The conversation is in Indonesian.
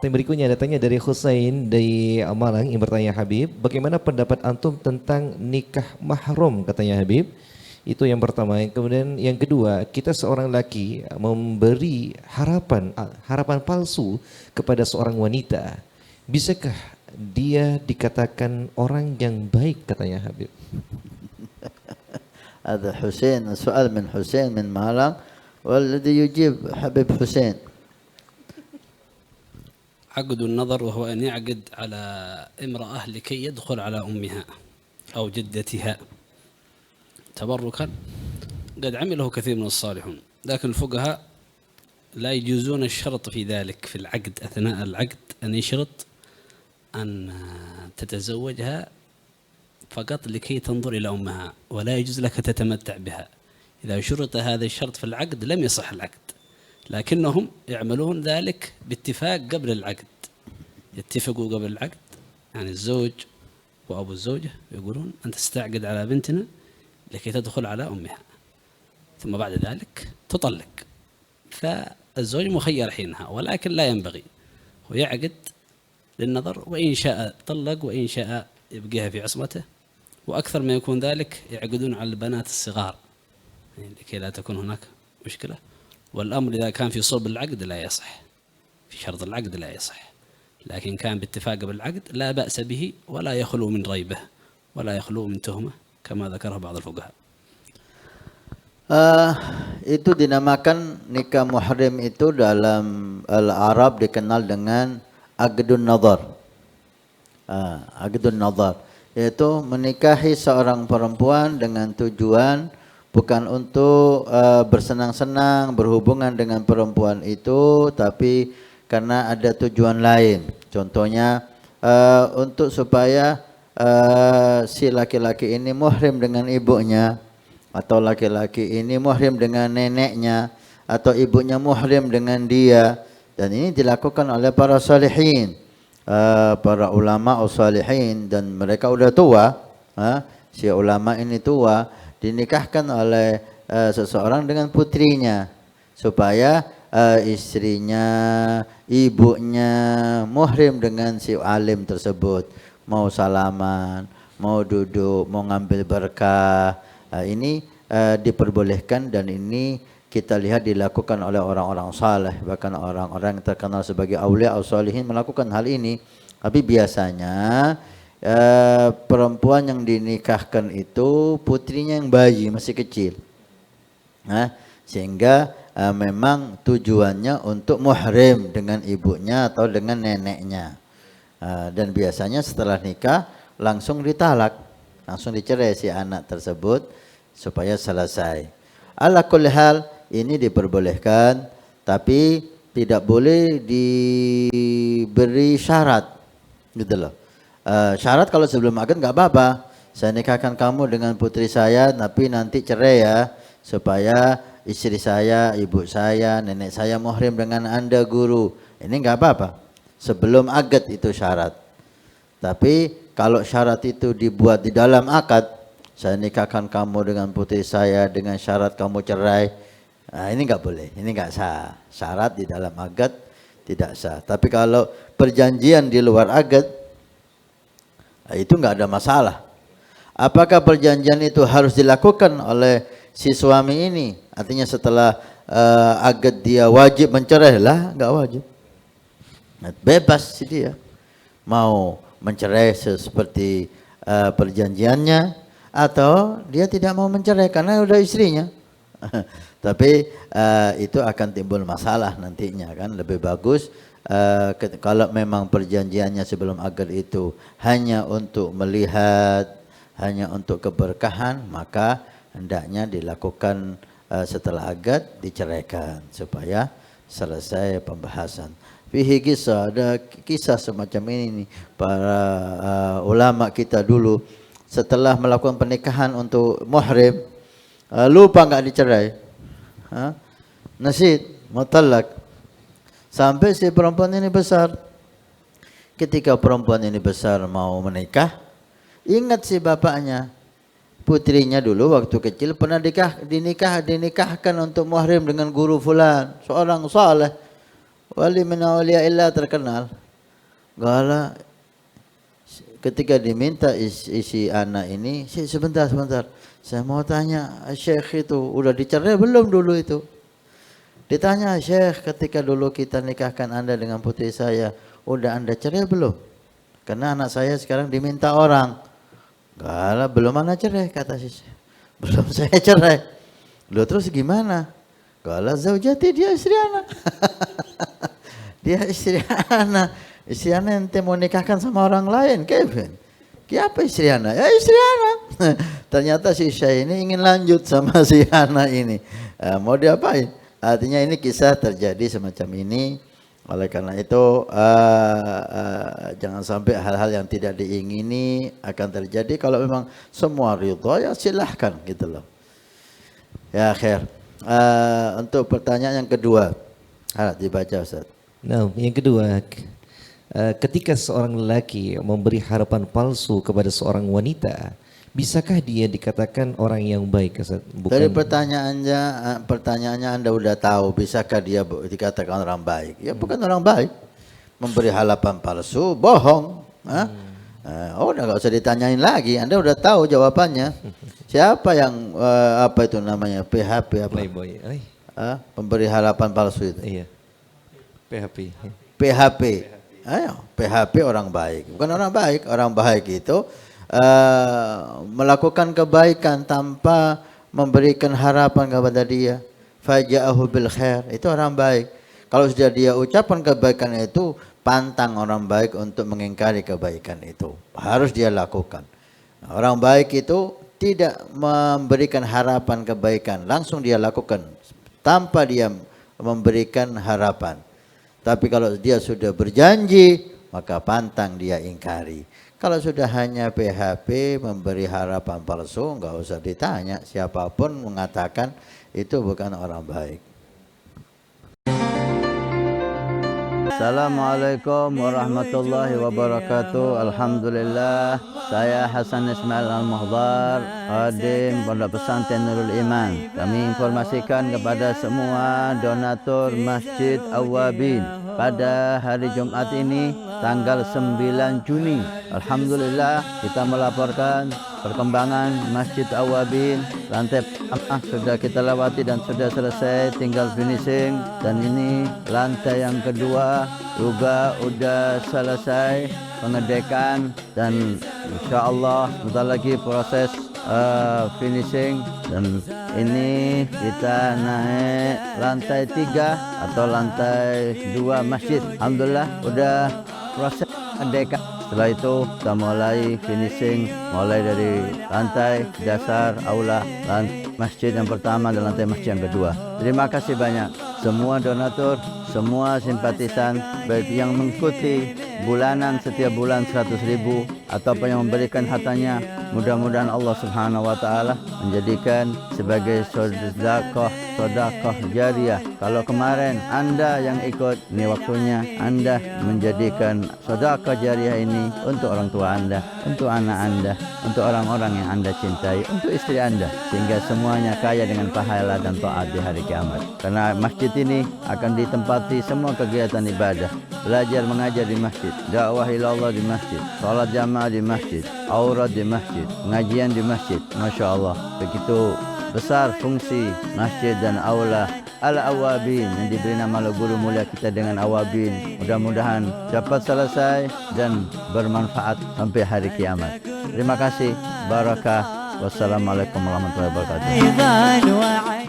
Yang berikutnya datangnya dari Husain dari Malang yang bertanya Habib, bagaimana pendapat antum tentang nikah mahram katanya Habib? Itu yang pertama. Kemudian yang kedua, kita seorang laki memberi harapan palsu kepada seorang wanita. Bisakah dia dikatakan orang yang baik katanya Habib? هذا حسين، السؤال من حسين من مالان، والذي يجيب حبيب حسين. عقد النظر وهو أن يعقد على امرأة لكي يدخل على أمها أو جدتها تبركا، قد عمله كثير من الصالحون، لكن الفقهاء لا يجوزون الشرط في ذلك في العقد. أثناء العقد أن يشرط أن تتزوجها فقط لكي تنظر إلى أمها، ولا يجوز لك تتمتع بها. إذا شرط هذا الشرط في العقد لم يصح العقد، لكنهم يعملون ذلك باتفاق قبل العقد. يتفقوا قبل العقد، يعني الزوج وأبو الزوجة يقولون أنت تستعقد على بنتنا لكي تدخل على أمها، ثم بعد ذلك تطلق، فالزوج مخير حينها، ولكن لا ينبغي ويعقد للنظر، وإن شاء طلق وإن شاء يبقيها في عصمته. وأكثر ما يكون ذلك يعقدون على البنات الصغار يعني لكي لا تكون هناك مشكلة. والأمر إذا كان في صلب العقد لا يصح، في شرط العقد لا يصح، لكن كان باتفاق بالعقد لا بأس به، ولا يخلو من ريبة ولا يخلو من تهمة كما ذكره بعض الفقهاء. Itu dinamakan nikah muhrim itu dalam Al-Arab dikenal dengan aqdun nazar. Aqdun nazar yaitu menikahi seorang perempuan dengan tujuan bukan untuk bersenang-senang berhubungan dengan perempuan itu, tapi karena ada tujuan lain. Contohnya untuk supaya si laki-laki ini muhrim dengan ibunya, atau laki-laki ini muhrim dengan neneknya, atau ibunya muhrim dengan dia. Dan ini dilakukan oleh para salihin, para ulama salihin, dan mereka udah tua. Si ulama ini tua, dinikahkan oleh seseorang dengan putrinya supaya istrinya, ibunya muhrim dengan si alim tersebut, mau salaman, mau duduk, mau ngambil berkah. Ini diperbolehkan, dan ini kita lihat dilakukan oleh orang-orang saleh, bahkan orang-orang yang terkenal sebagai aulia atau salihin melakukan hal ini. Tapi biasanya perempuan yang dinikahkan itu putrinya yang bayi, masih kecil. Sehingga memang tujuannya untuk muhrim dengan ibunya atau dengan neneknya. Dan biasanya setelah nikah langsung ditalak, langsung dicerai si anak tersebut supaya selesai. Ala kulli hal, ini diperbolehkan, tapi tidak boleh diberi syarat, gitu loh. Syarat kalau sebelum akad nggak apa-apa. Saya nikahkan kamu dengan putri saya, tapi nanti cerai ya, supaya istri saya, ibu saya, nenek saya muhrim dengan Anda guru. Ini nggak apa-apa. Sebelum akad itu syarat. Tapi kalau syarat itu dibuat di dalam akad, saya nikahkan kamu dengan putri saya dengan syarat kamu cerai, ini nggak boleh, ini nggak sah. Syarat di dalam akad tidak sah. Tapi kalau perjanjian di luar akad, itu nggak ada masalah. Apakah perjanjian itu harus dilakukan oleh si suami ini? Artinya setelah akad dia wajib mencerai? Lah, nggak wajib. Bebas sih dia mau mencerai seperti perjanjiannya, atau dia tidak mau mencerai karena udah istrinya. Tapi itu akan timbul masalah nantinya kan. Lebih bagus kalau memang perjanjiannya sebelum akad itu hanya untuk melihat, hanya untuk keberkahan, maka hendaknya dilakukan setelah akad diceraikan supaya selesai pembahasan. Fihi kisah, ada kisah semacam ini nih, para ulama kita dulu setelah melakukan pernikahan untuk muhrim, lupa nggak dicerai, nasid, mutalak, sampai si perempuan ini besar. Ketika perempuan ini besar mau menikah, ingat si bapaknya, putrinya dulu waktu kecil pernah dinikahkan untuk muhrim dengan guru fulan, seorang saleh. Wali min auliyaillah terkenal. Gala ketika diminta isi anak ini, sebentar. Saya mau tanya, Syekh itu udah dicerai belum dulu itu? Ditanya, Syekh, ketika dulu kita nikahkan Anda dengan putri saya, udah Anda cerai belum? Karena anak saya sekarang diminta orang. Gala belum anak cerai, kata si Syekh. Belum saya cerai. Loh terus gimana? Gala zaujati, dia istri anak. Dia istri anak. Istri anak ente mau nikahkan sama orang lain, Kevin. Apa istri anak? Ya istri anak. Ternyata si Syekh ini ingin lanjut sama si anak ini. Mau diapain? Artinya ini kisah terjadi semacam ini. Oleh karena itu jangan sampai hal-hal yang tidak diingini akan terjadi. Kalau memang semua ridha ya silahkan gitu loh. Ya khair. Untuk pertanyaan yang kedua, dibaca Ustaz. Nah, yang kedua, ketika seorang lelaki memberi harapan palsu kepada seorang wanita, bisakah dia dikatakan orang yang baik, Ustaz? Dari pertanyaannya Anda udah tahu, bisakah dia dikatakan orang baik? Ya bukan orang baik. Memberi harapan palsu, bohong. Udah nggak usah ditanyain lagi. Anda udah tahu jawabannya. Siapa yang apa itu namanya PHP apa? Playboy. Pemberi harapan palsu itu. Iya. PHP. Ayo, PHP orang baik. Bukan orang baik. Orang baik itu melakukan kebaikan tanpa memberikan harapan kepada dia. Faja'ahu bil khair. Itu orang baik. Kalau sudah dia ucapan kebaikan itu, pantang orang baik untuk mengingkari kebaikan itu. Harus dia lakukan. Orang baik itu tidak memberikan harapan kebaikan, langsung dia lakukan tanpa dia memberikan harapan. Tapi kalau dia sudah berjanji, maka pantang dia ingkari. Kalau sudah hanya PHP, memberi harapan palsu, enggak usah ditanya. Siapapun mengatakan itu bukan orang baik. Assalamualaikum warahmatullahi wabarakatuh. Alhamdulillah, saya Hasan Ismail Al-Muhdar, khadim Pondok Pesantren Nurul Iman. Kami informasikan kepada semua donatur Masjid Awwabin pada hari Jumat ini tanggal 9 Juni. Alhamdulillah kita melaporkan perkembangan Masjid Awwabin. Lantai pertama sudah kita lewati dan sudah selesai, tinggal finishing. Dan ini lantai yang kedua juga sudah selesai pengedekan dan insya Allah sebentar lagi proses finishing. Dan ini kita naik lantai 3 atau lantai 2 masjid. Alhamdulillah udah proses pengedekan. Setelah itu kita mulai finishing, mulai dari lantai dasar aula masjid yang pertama dan lantai masjid yang kedua. Terima kasih banyak semua donatur, semua simpatisan, baik yang mengikuti bulanan setiap bulan 100.000 ataupun yang memberikan hartanya. Mudah-mudahan Allah Subhanahu wa taala menjadikan sebagai sedekah jariah. Kalau kemarin Anda yang ikut, ini waktunya Anda menjadikan sedekah jariah ini untuk orang tua Anda, untuk anak Anda, untuk orang-orang yang Anda cintai, untuk istri Anda, sehingga semuanya kaya dengan pahala dan taat di hari kiamat. Karena masjid ini akan ditempati semua kegiatan ibadah, belajar mengajar di masjid, dakwah ilallah di masjid, salat jamaah di masjid, aurat di masjid, pengajian di masjid. Masya Allah, begitu besar fungsi masjid dan aula Al-Awwabin yang diberi nama oleh guru mulia kita dengan Awwabin. Mudah-mudahan cepat selesai dan bermanfaat sampai hari kiamat. Terima kasih. Barakah. Wassalamualaikum warahmatullahi wabarakatuh.